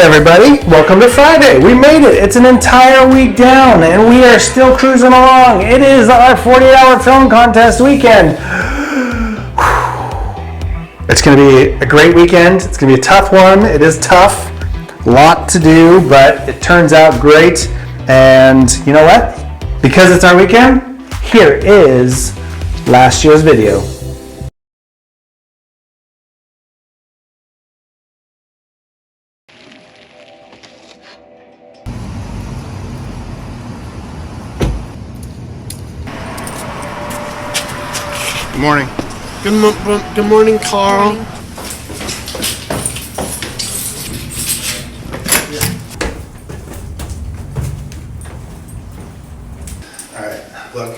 everybody. Welcome to Friday. We made it. It's an entire week down, and we are still cruising along. It is our 48-hour film contest weekend. It's going to be a great weekend. It's going to be a tough one. It is tough. A lot to do, but it turns out great. And you know what? Because it's our weekend, here is last year's video. Good morning. Good morning, Carl. Alright, look,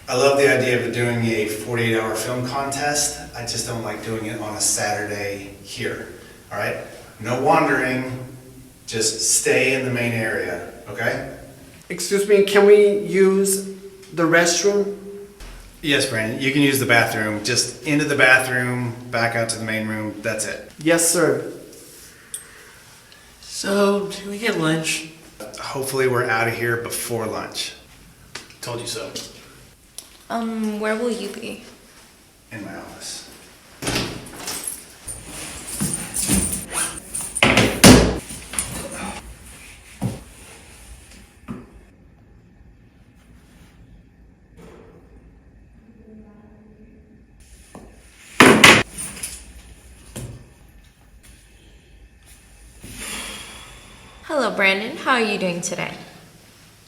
I love the idea of doing a 48-hour film contest. I just don't like doing it on a Saturday here. Alright? No wandering, just stay in the main area, okay? Excuse me, can we use the restroom? Yes, Brandon, you can use the bathroom. Just into the bathroom, back out to the main room, that's it. Yes, sir. So, can we get lunch? Hopefully we're out of here before lunch. Told you so. Where will you be? In my office. Hello, Brandon. How are you doing today?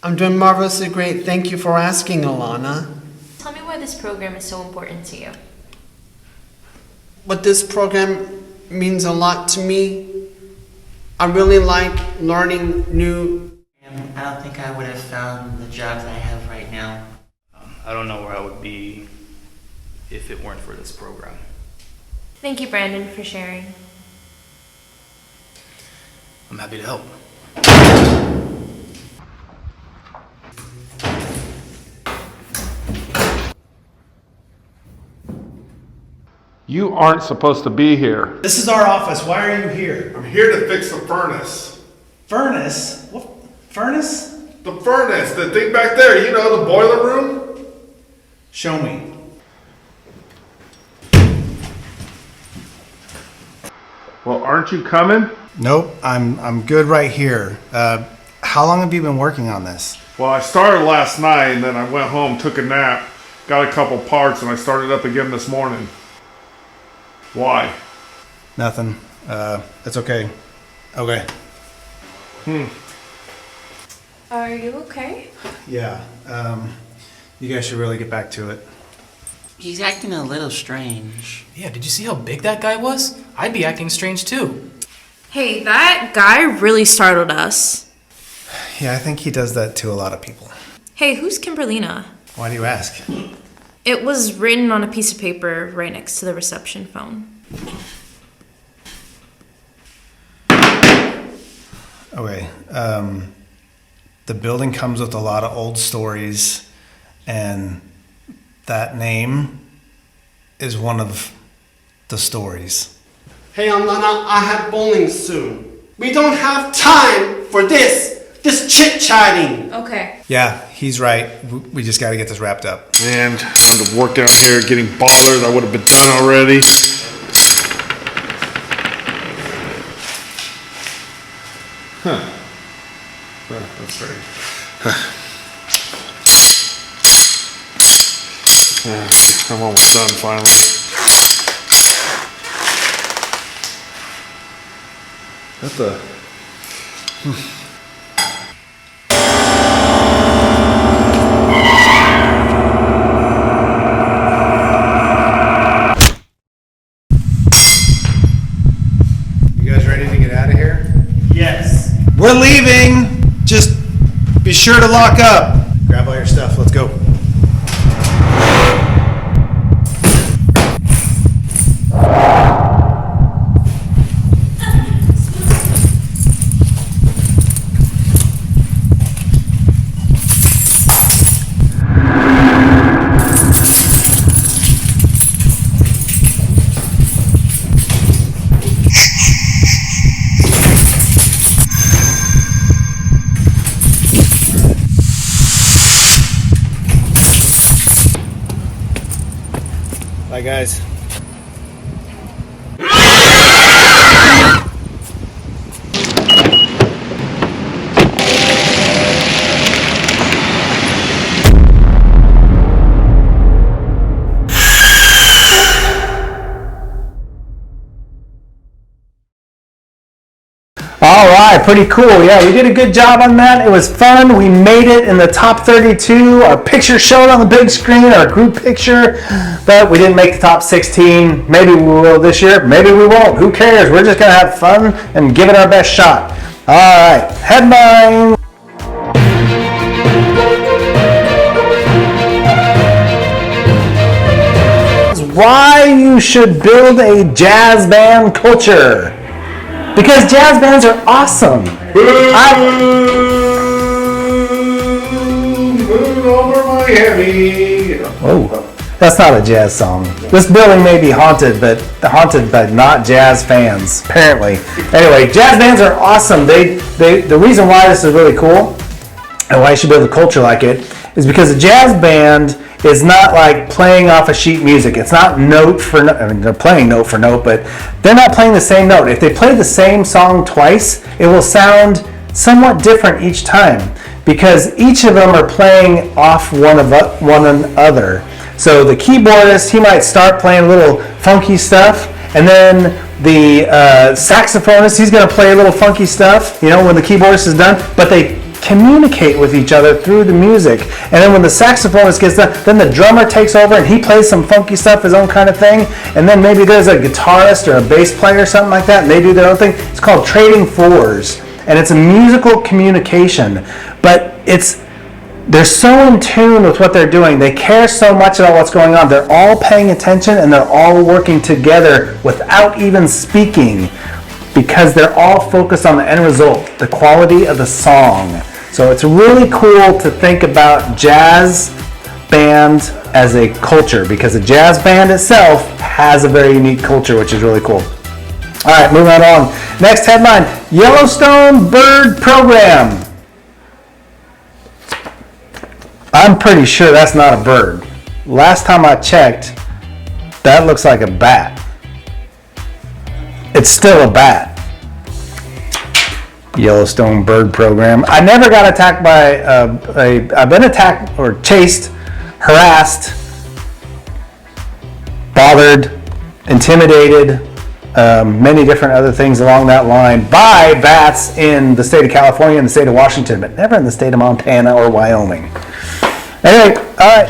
I'm doing marvelously great. Thank you for asking, Alana. Tell me why this program is so important to you. But this program means a lot to me. I really like learning new. I don't think I would have found the job that I have right now. I don't know where I would be if it weren't for this program. Thank you, Brandon, for sharing. I'm happy to help. You aren't supposed to be here. This is our office. Why are you here? I'm here to fix the furnace. Furnace? What? Furnace? The furnace, the thing back there, you know, the boiler room? Show me. Well, aren't you coming? Nope, I'm good right here. How long have you been working on this? Well, I started last night and then I went home, took a nap, got a couple parts, and I started up again this morning. Why? Nothing. It's okay. Okay. Are you okay? Yeah. You guys should really get back to it. He's acting a little strange. Yeah, did you see how big that guy was? I'd be acting strange too. Hey, that guy really startled us. Yeah, I think he does that to a lot of people. Hey, who's Kimberlina? Why do you ask? It was written on a piece of paper right next to the reception phone. Okay. The building comes with a lot of old stories, and that name is one of the stories. Hey, Alana, I have bowling soon. We don't have time for this chit-chatting. Okay. Yeah, he's right. We just got to get this wrapped up. And I'm to work down here getting bothered. I would have been done already. That's right. I'm almost done finally. What the? You guys ready to get out of here? Yes. We're leaving. Just be sure to lock up. Grab all your stuff. Let's go. Bye, guys. All right, pretty cool. Yeah, we did a good job on that. It was fun. We made it in the top 32. Our picture showed on the big screen, our group picture, but we didn't make the top 16. Maybe we will this year. Maybe we won't. Who cares? We're just going to have fun and give it our best shot. All right, headline. Why you should build a jazz band culture. Because jazz bands are awesome. Moon over Miami. Oh, that's not a jazz song. This building may be haunted, but not jazz fans, apparently. Anyway, jazz bands are awesome. The reason why this is really cool and why you should build a culture like it is because a jazz band is not like playing off of sheet music. It's not note for note. I mean, they're playing note for note, but they're not playing the same note. If they play the same song twice, it will sound somewhat different each time because each of them are playing off one another. So the keyboardist, he might start playing a little funky stuff, and then the saxophonist, he's going to play a little funky stuff, when the keyboardist is done, but they communicate with each other through the music. And then when the saxophonist gets done, then the drummer takes over and he plays some funky stuff, his own kind of thing. And then maybe there's a guitarist or a bass player or something like that, and they do their own thing. It's called trading fours, and it's a musical communication. But they're so in tune with what they're doing. They care so much about what's going on. They're all paying attention and they're all working together without even speaking because they're all focused on the end result, the quality of the song. So it's really cool to think about jazz band as a culture because a jazz band itself has a very unique culture, which is really cool. All right, moving right on. Next headline, Yellowstone Bird Program. I'm pretty sure that's not a bird. Last time I checked, that looks like a bat. It's still a bat. Yellowstone Bird Program. I never got attacked by I've been attacked or chased, harassed, bothered, intimidated, many different other things along that line by bats in the state of California and the state of Washington, but never in the state of Montana or Wyoming. Anyway, all right.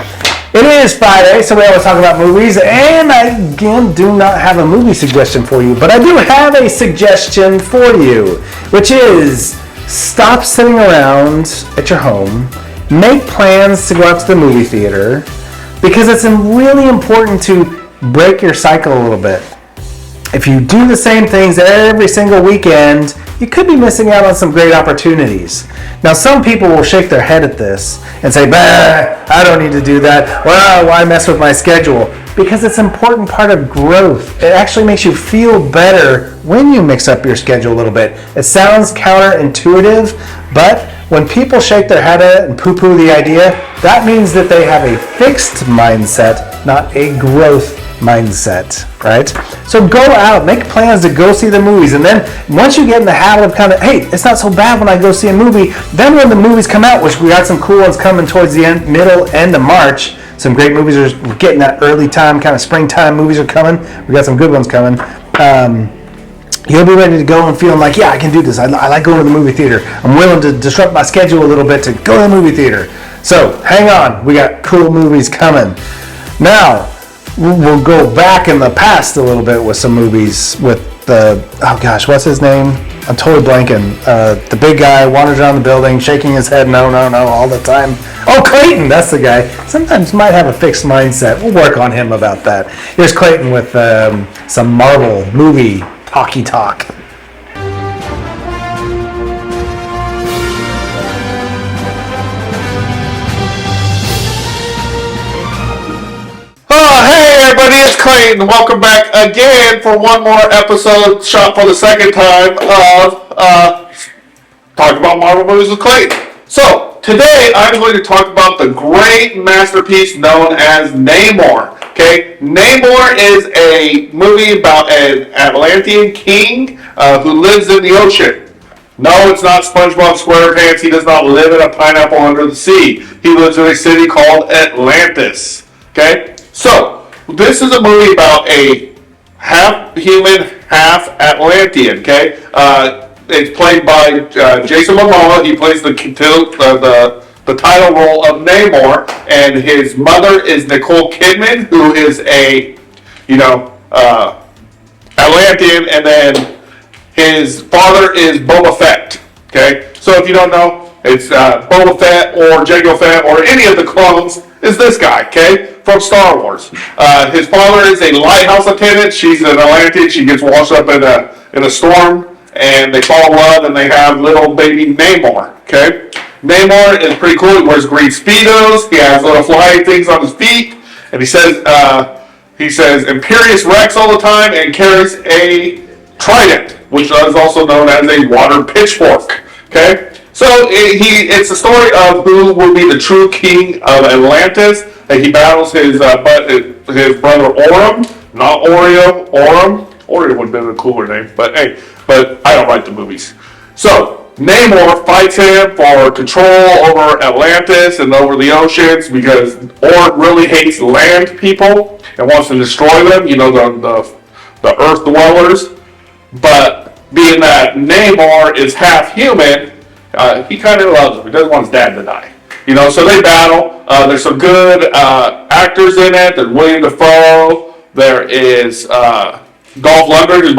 It is Friday, so we always talk about movies, and I again do not have a movie suggestion for you, but I do have a suggestion for you, which is stop sitting around at your home, make plans to go out to the movie theater, because it's really important to break your cycle a little bit. If you do the same things every single weekend, you could be missing out on some great opportunities. Now, some people will shake their head at this and say, bah, I don't need to do that. Well, why mess with my schedule? Because it's an important part of growth. It actually makes you feel better when you mix up your schedule a little bit. It sounds counterintuitive, but when people shake their head at it and poo-poo the idea, that means that they have a fixed mindset, not a growth mindset, right? So go out, make plans to go see the movies, and then once you get in the habit of hey, it's not so bad when I go see a movie, then when the movies come out, which we got some cool ones coming towards the middle end of March, some great movies are getting that early time, kind of springtime movies are coming, we got some good ones coming, you'll be ready to go and feeling like, yeah, I can do this, I like going to the movie theater, I'm willing to disrupt my schedule a little bit to go to the movie theater. So hang on, we got cool movies coming. Now, we'll go back in the past a little bit with some movies with what's his name? I'm totally blanking. The big guy wanders around the building, shaking his head, no, all the time. Oh, Clayton, that's the guy. Sometimes might have a fixed mindset. We'll work on him about that. Here's Clayton with some Marvel movie talky talk. Oh, hey everybody, it's Clayton. Welcome back again for one more episode, shot for the second time of Talking About Marvel Movies with Clayton. So, today I'm going to talk about the great masterpiece known as Namor. Okay, Namor is a movie about an Atlantean king who lives in the ocean. No, it's not SpongeBob SquarePants. He does not live in a pineapple under the sea. He lives in a city called Atlantis. Okay, so this is a movie about a half human, half Atlantean. Okay, it's played by Jason Momoa. He plays the title role of Namor, and his mother is Nicole Kidman, who is a Atlantean, and then his father is Boba Fett. Okay, so if you don't know, it's Boba Fett or Jango Fett or any of the clones is this guy. Okay, from Star Wars. His father is a lighthouse attendant. She's an Atlantean. She gets washed up in a storm, and they fall in love, and they have little baby Namor. Okay, Namor is pretty cool. He wears green speedos. He has little flying things on his feet, and he says Imperious Rex all the time, and carries a trident, which is also known as a water pitchfork. Okay, so it's a story of who will be the true king of Atlantis. And he battles his brother Orm, not Oreo. Oreo would have been a cooler name, but hey, I don't write the movies. So Namor fights him for control over Atlantis and over the oceans because Orm really hates land people and wants to destroy them. You know, the Earth dwellers. But being that Namor is half human, he kind of loves him. He doesn't want his dad to die. You know, so they battle. There's some good actors in it. There's William Dafoe. There is Dolph Lundgren, who's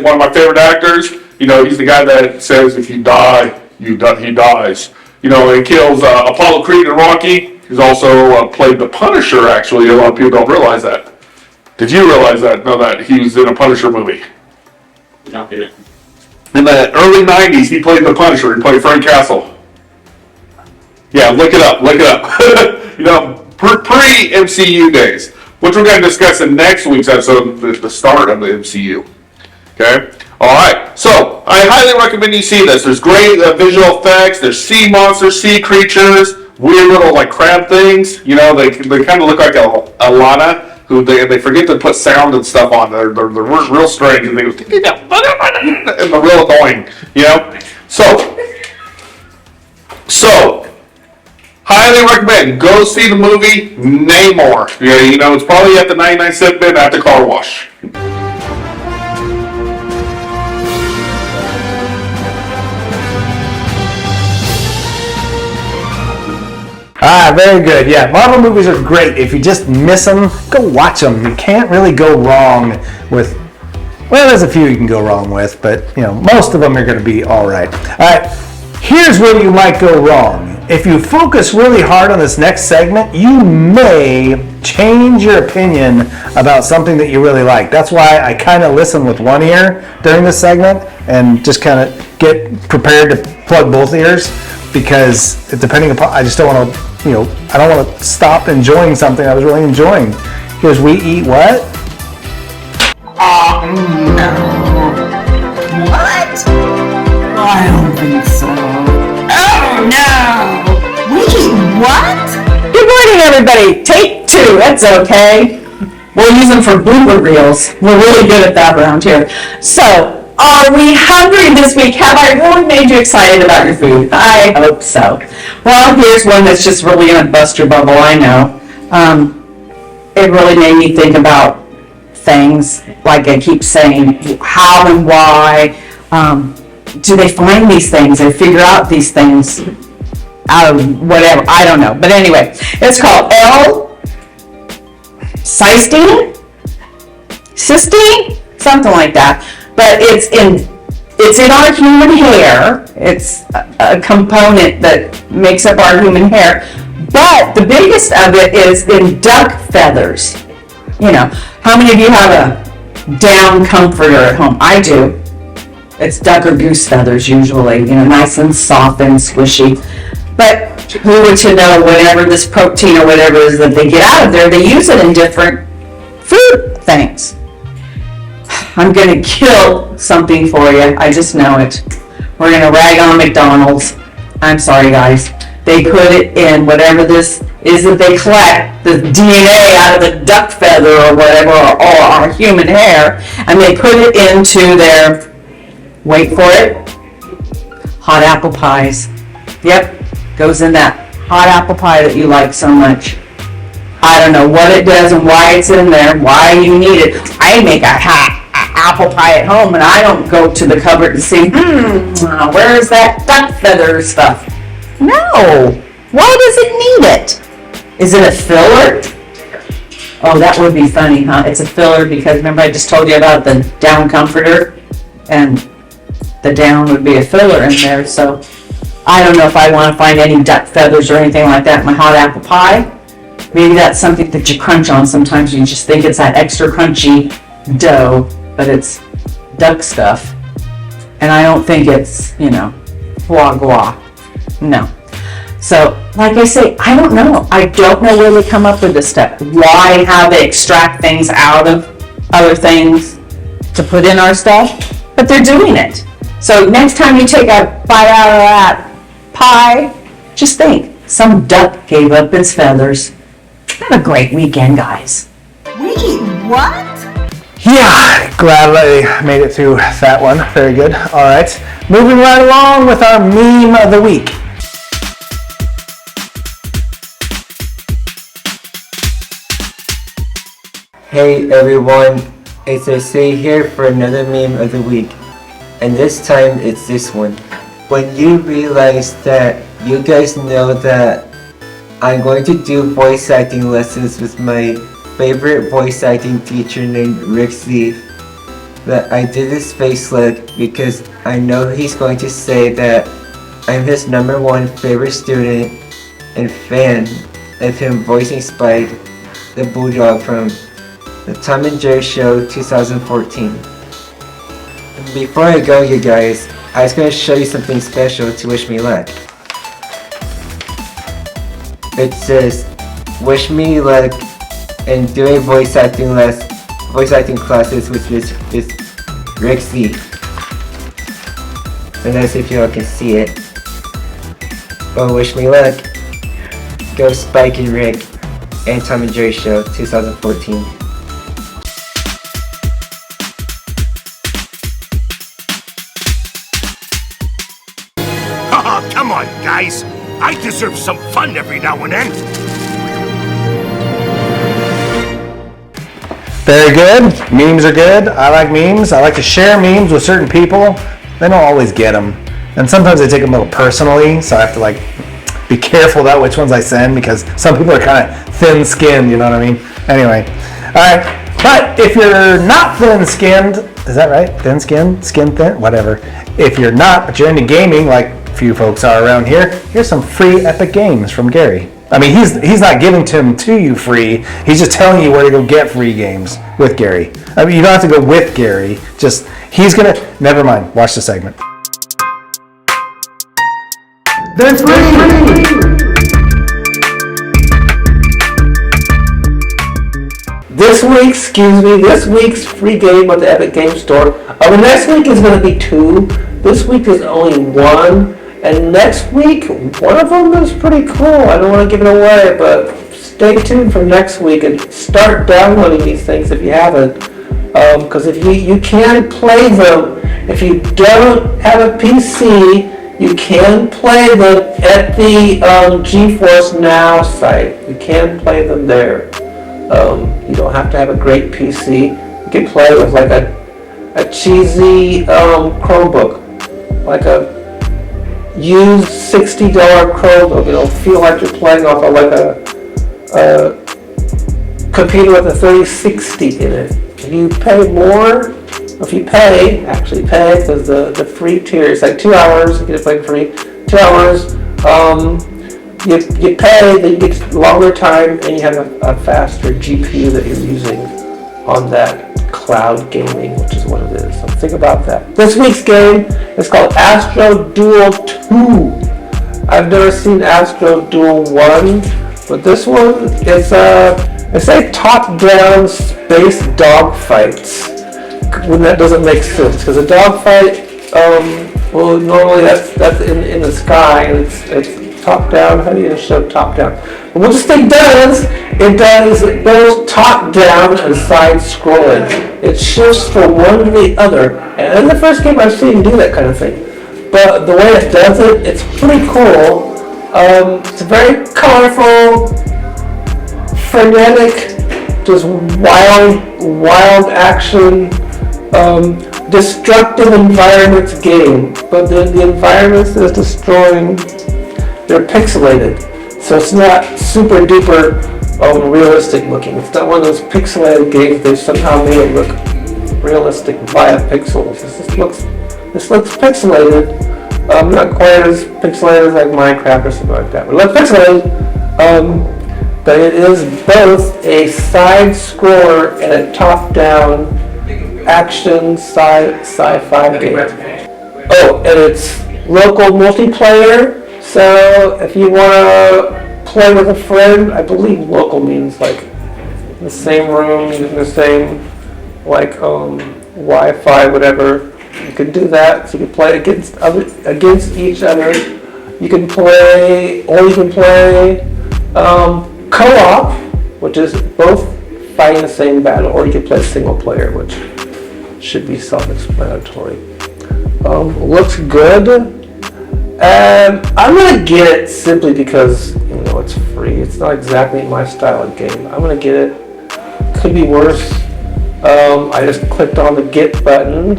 one of my favorite actors. You know, he's the guy that says if you die, he dies. You know, and kills Apollo Creed and Rocky. He's also played the Punisher, actually. A lot of people don't realize that. Did you realize that? Know that he was in a Punisher movie? Not in it. In the early 90s, he played the Punisher. He played Frank Castle. Yeah, look it up. You know, pre-MCU days, which we're going to discuss in next week's episode, the start of the MCU. Okay? All right. So, I highly recommend you see this. There's great visual effects. There's sea monsters, sea creatures, weird little, like, crab things. You know, they kind of look like a Lana. Who they forget to put sound and stuff on. They're real strange, and they go and they're real annoying, you know. So highly recommend go see the movie Namor. Yeah, you know, it's probably at the 99-cent bin at the car wash. Very good. Yeah, Marvel movies are great. If you just miss them, go watch them. You can't really go wrong with, well, there's a few you can go wrong with, but, you know, most of them are going to be all right. All right, here's where you might go wrong. If you focus really hard on this next segment, you may change your opinion about something that you really like. That's why I kind of listen with one ear during this segment and just kind of get prepared to plug both ears, because depending upon, I just don't want to, you know, I don't want to stop enjoying something I was really enjoying. Here's We Eat What? Oh, no. What? I don't think so. Oh, no. We eat what? Good morning, everybody. Take two. That's okay. We'll use them for blooper reels. We're really good at that around here. So, are we hungry this week? Have I really made you excited about your food? I hope so. Well, here's one that's just really going to bust your bubble, I know. It really made me think about things, like I keep saying, how and why do they find these things and figure out these things out of whatever, I don't know. But anyway, it's called L-cysteine, something like that. But it's in our human hair. It's a component that makes up our human hair. But the biggest of it is in duck feathers. You know, how many of you have a down comforter at home? I do. It's duck or goose feathers usually, you know, nice and soft and squishy. But who were to know whatever this protein or whatever it is that they get out of there, they use it in different food things. I'm going to kill something for you. I just know it. We're going to rag on McDonald's. I'm sorry, guys. they put it in whatever this is that they collect, the DNA out of a duck feather or whatever, or human hair, and they put it into their, wait for it, hot apple pies. Yep, goes in that hot apple pie that you like so much. I don't know what it does and why it's in there, why you need it. I make a hot apple pie at home and I don't go to the cupboard and see, where's that duck feather stuff? No. Why does it need it? Is it a filler? Oh, that would be funny, huh? It's a filler because remember I just told you about the down comforter? And the down would be a filler in there, so I don't know if I want to find any duck feathers or anything like that in my hot apple pie. Maybe that's something that you crunch on sometimes. You just think it's that extra crunchy dough, but it's duck stuff. And I don't think it's, foie gras. No. So, like I say, I don't know. I don't know where they come up with this stuff. Why, how they extract things out of other things to put in our stuff. But they're doing it. So next time you take a bite out of that pie, just think, some duck gave up its feathers. Have a great weekend, guys. Wait, what? Yeah, glad I made it through that one. Very good. All right, moving right along with our meme of the week. Hey everyone, it's Jose here for another meme of the week. And this time it's this one. When you realize that you guys know that I'm going to do voice acting lessons with my favorite voice acting teacher named Rick Steve, that I did this face look because I know he's going to say that I'm his #1 favorite student and fan of him voicing Spike, the bulldog from the Tom and Jerry Show 2014. Before I go, you guys, I was going to show you something special to wish me luck. It says, wish me luck in doing voice acting classes with Rick C. So let's see if y'all can see it. Well, wish me luck. Go Spike and Rick and Tom and Jerry Show 2014. Oh, come on, guys. I deserve some fun every now and then. Very good. Memes are good. I like memes. I like to share memes with certain people. They don't always get them. And sometimes I take them a little personally, so I have to be careful about which ones I send because some people are kind of thin-skinned, you know what I mean? Anyway. All right. But if you're not thin-skinned, is that right? Thin-skinned? Skin thin? Whatever. If you're not, but you're into gaming like few folks are around here, here's some free Epic games from Gary. I mean, he's not giving them to you free. He's just telling you where to go get free games with Gary. I mean, you don't have to go with Gary. Just, never mind. Watch the segment. They're free! This week's free game at the Epic Game Store. The next week is going to be 2. This week is only 1. And next week, one of them is pretty cool. I don't want to give it away, but stay tuned for next week and start downloading these things if you haven't. Because if you can play them, if you don't have a PC, you can play them at the GeForce Now site. You can play them there. You don't have to have a great PC. You can play with like a cheesy Chromebook, like a used $60 Chromebook. It'll feel like you're playing off of like a computer with a 3060 in it. If you pay more, because the free tier is like 2 hours, you get to play for free. 2 hours, you pay, then you get longer time, and you have a faster GPU that you're using on that cloud gaming, which is what it is. So think about that. This week's game is called Astro Duel 2. I've never seen Astro Duel 1, but this one is it's a top-down space dogfights. When that doesn't make sense, because a dogfight, normally that's in the sky, and it's top down. How do you show top down? And what this thing does, it goes top down and side scrolling. It shifts from one to the other. And in the first game I've seen do that kind of thing. But the way it does it, it's pretty cool. It's very colorful, frenetic, just wild action, destructive environments game. But the environments that it's destroying, they're pixelated. So it's not super duper realistic looking. It's not one of those pixelated games. They've somehow made it look realistic via pixels. This looks pixelated. Not quite as pixelated as like Minecraft or something like that. But it looks pixelated. But it is both a side scroller and a top-down action sci-fi game. Oh, and it's local multiplayer. So if you want to play with a friend, I believe local means like in the same room, using the same like Wi-Fi, whatever. You can do that. So you can play against each other. You can play co-op, which is both fighting the same battle, or you can play single player, which should be self-explanatory. Looks good. I'm gonna get it simply because it's free. It's not exactly my style of game. I'm gonna get it. Could be worse. I just clicked on the get button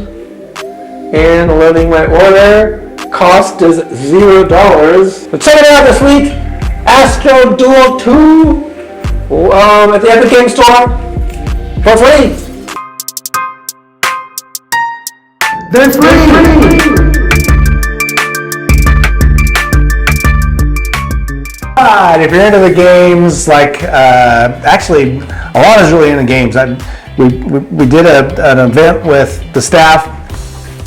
and loading my order. Cost is $0. But check it out this week. Astro Duel 2 at the Epic Game Store for free. They're free. If you're into the games, like actually, Alana's really into games. We did an event with the staff,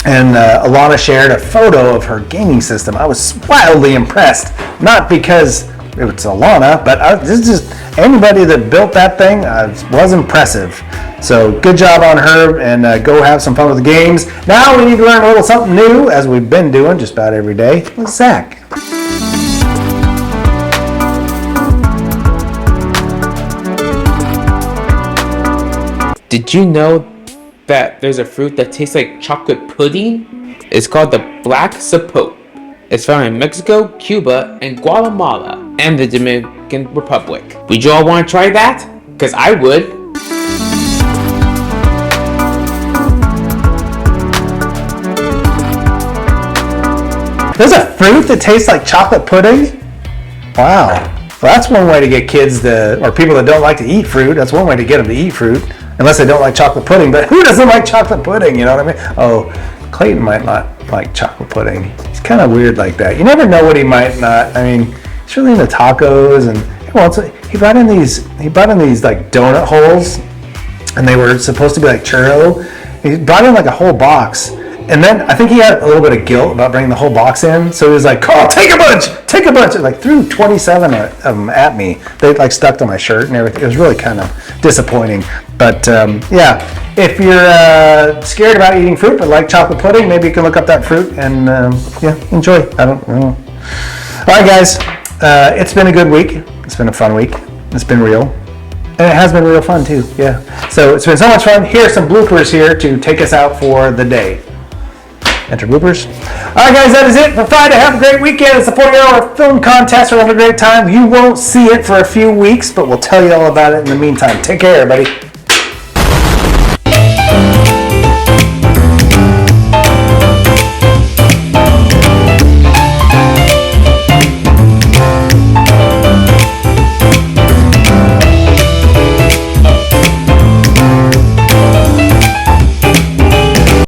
and Alana shared a photo of her gaming system. I was wildly impressed, not because it's Alana, but this is just anybody that built that thing was impressive. So good job on her, and go have some fun with the games. Now we need to learn a little something new, as we've been doing just about every day, with Zach. Did you know that there's a fruit that tastes like chocolate pudding? It's called the black sapote. It's found in Mexico, Cuba, and Guatemala, and the Dominican Republic. Would you all want to try that? Because I would. There's a fruit that tastes like chocolate pudding? Wow. Well, that's one way to get kids or people that don't like to eat fruit, that's one way to get them to eat fruit. Unless they don't like chocolate pudding, but who doesn't like chocolate pudding, you know what I mean? Oh, Clayton might not like chocolate pudding. He's kind of weird like that. You never know what he might not. I mean, he's really into tacos, and he brought in these like donut holes, and they were supposed to be like churro. He brought in like a whole box, and then I think he had a little bit of guilt about bringing the whole box in, so he was like, "Oh, take a bunch!" And like threw 27 of them at me. They like stuck to my shirt and everything. It was really kind of disappointing. But yeah, if you're scared about eating fruit but like chocolate pudding, maybe you can look up that fruit and enjoy. I don't know. All right, guys, it's been a good week. It's been a fun week. It's been real. And it has been real fun too, yeah. So it's been so much fun. Here are some bloopers here to take us out for the day. Enter bloopers. All right, guys, that is it for Friday. Have a great weekend and support our film contest. We're having a great time. You won't see it for a few weeks, but we'll tell you all about it in the meantime. Take care, everybody.